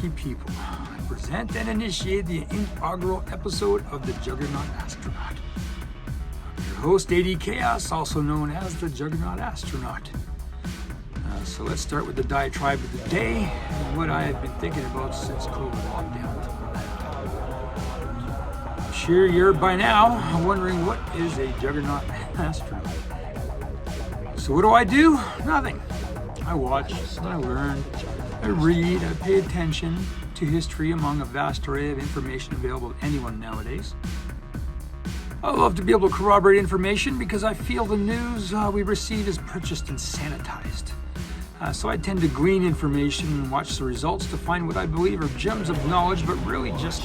lucky people. I present and initiate the inaugural episode of the Juggernaut Astronaut. I'm your host, AD Chaos, also known as the Juggernaut Astronaut. So let's start with the diatribe of the day and what I have been thinking about since COVID lockdown. I'm sure you're by now wondering what is a Juggernaut Astronaut. So what do? Nothing. I watch, I learn, I read, I pay attention to history among a vast array of information available to anyone nowadays. I love to be able to corroborate information because I feel the news we receive is purchased and sanitized. So I tend to glean information and watch the results to find what I believe are gems of knowledge, but really just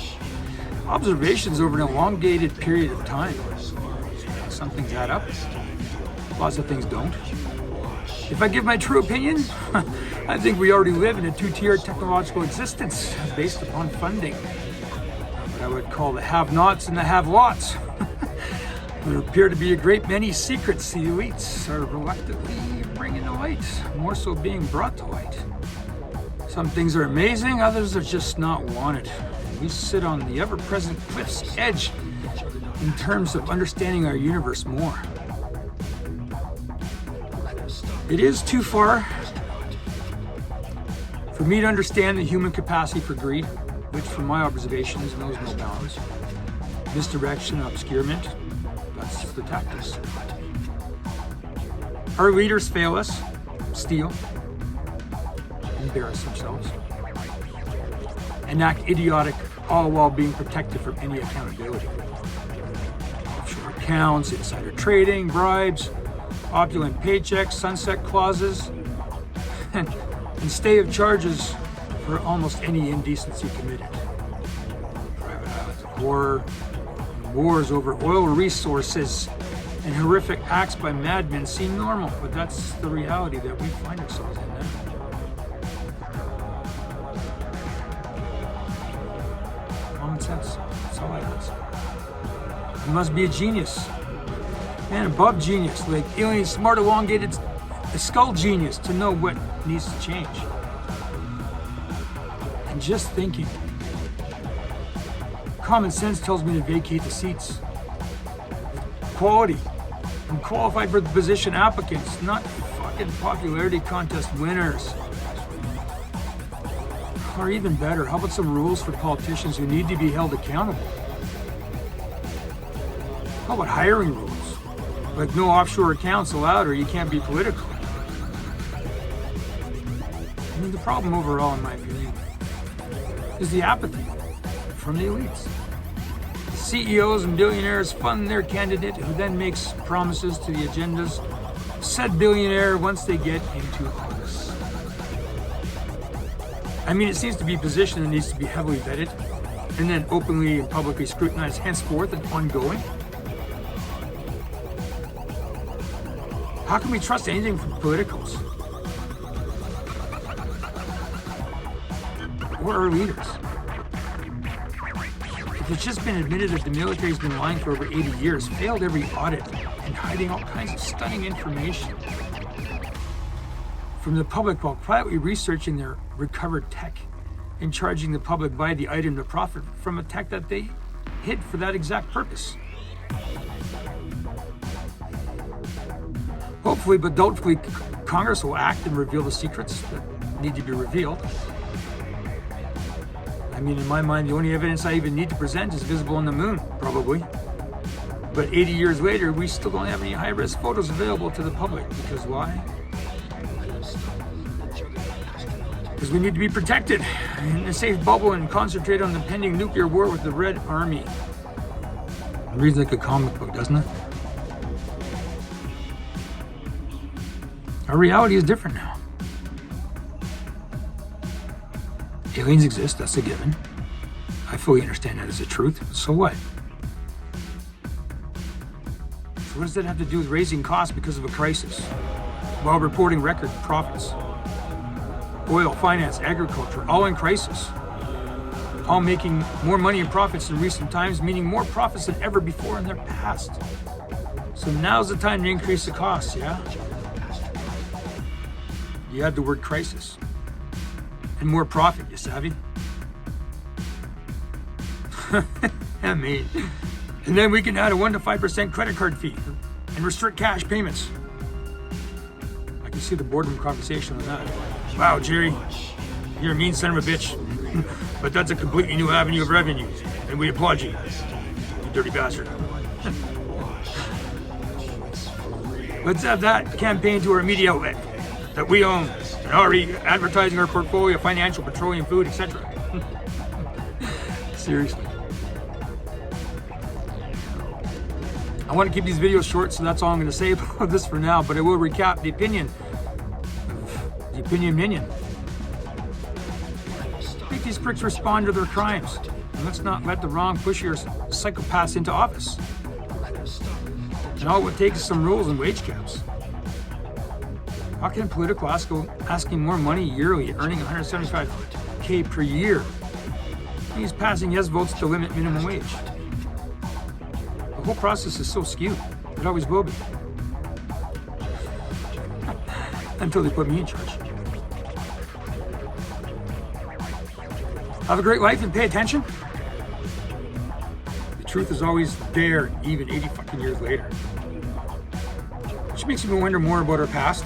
observations over an elongated period of time. Some things add up, lots of things don't. If I give my true opinion, I think we already live in a two-tier technological existence based upon funding. What I would call the have-nots and the have-lots. There appear to be a great many secrets the elites are reluctantly bringing to light, more so being brought to light. Some things are amazing, others are just not wanted. We sit on the ever-present cliff's edge in terms of understanding our universe more. It is too far for me to understand the human capacity for greed, which from my observations knows no bounds. Misdirection and obscurement, that's the tactics. Our leaders fail us, steal, embarrass themselves, and act idiotic, all while being protected from any accountability. Offshore accounts, insider trading, bribes, opulent paychecks, sunset clauses, and stay of charges for almost any indecency committed. Private islands of horror, wars over oil resources, and horrific acts by madmen seem normal, but that's the reality that we find ourselves in now. Common sense, that's all I ask. You must be a genius. And above genius, like alien smart elongated skull genius to know what needs to change. And just thinking. Common sense tells me to vacate the seats. Quality. I'm qualified for the position applicants, not fucking popularity contest winners. Or even better, how about some rules for politicians who need to be held accountable? How about hiring rules? Like no offshore accounts allowed or you can't be political. I mean, the problem overall, in my opinion, is the apathy from the elites. CEOs and billionaires fund their candidate who then makes promises to the agendas of said billionaire once they get into office. I mean, it seems to be a position that needs to be heavily vetted and then openly and publicly scrutinized henceforth and ongoing. How can we trust anything from politicals? Or our leaders? If it's just been admitted that the military's been lying for over 80 years, failed every audit, and hiding all kinds of stunning information from the public while quietly researching their recovered tech and charging the public by the item to profit from a tech that they hid for that exact purpose. Hopefully, but doubtfully, Congress will act and reveal the secrets that need to be revealed. I mean, in my mind, the only evidence I even need to present is visible on the moon, probably. But 80 years later, we still don't have any high-risk photos available to the public. Because why? Because we need to be protected in a safe bubble and concentrate on the pending nuclear war with the Red Army. It reads like a comic book, doesn't it? Our reality is different now. Aliens exist, that's a given. I fully understand that as a truth, so what? So what does that have to do with raising costs because of a crisis? While reporting record profits. Oil, finance, agriculture, all in crisis. All making more money and profits in recent times, meaning more profits than ever before in their past. So now's the time to increase the costs, yeah? You add the word crisis. And more profit, you savvy? And me. And then we can add a 1 to 5% credit card fee and restrict cash payments. I can see the boardroom conversation on that. Wow, Jerry, you're a mean son of a bitch. But that's a completely new avenue of revenue, and we applaud you, you dirty bastard. Let's add that campaign to our media outlet that we own and already advertising our portfolio of financial, petroleum, food, etc. Seriously. I want to keep these videos short, so that's all I'm going to say about this for now, but I will recap the opinion of the opinion minion. Make these pricks respond to their crimes, and let's not let the wrong pushy or psychopaths into office. And all it takes is some rules and wage caps. How can a political asking more money yearly, earning $175K per year? He's passing yes votes to limit minimum wage. The whole process is so skewed. It always will be. Until they put me in charge. Have a great life and pay attention. The truth is always there, even 80 fucking years later. Which makes me wonder more about our past.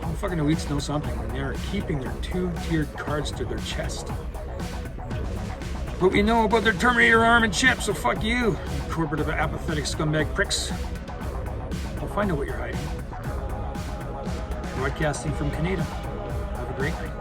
All fucking elites know something, and they're keeping their two-tiered cards to their chest. But we know about their Terminator arm and chip, so fuck you corporate apathetic scumbag pricks. I'll find out what you're hiding. Broadcasting from Canada. Have a great night.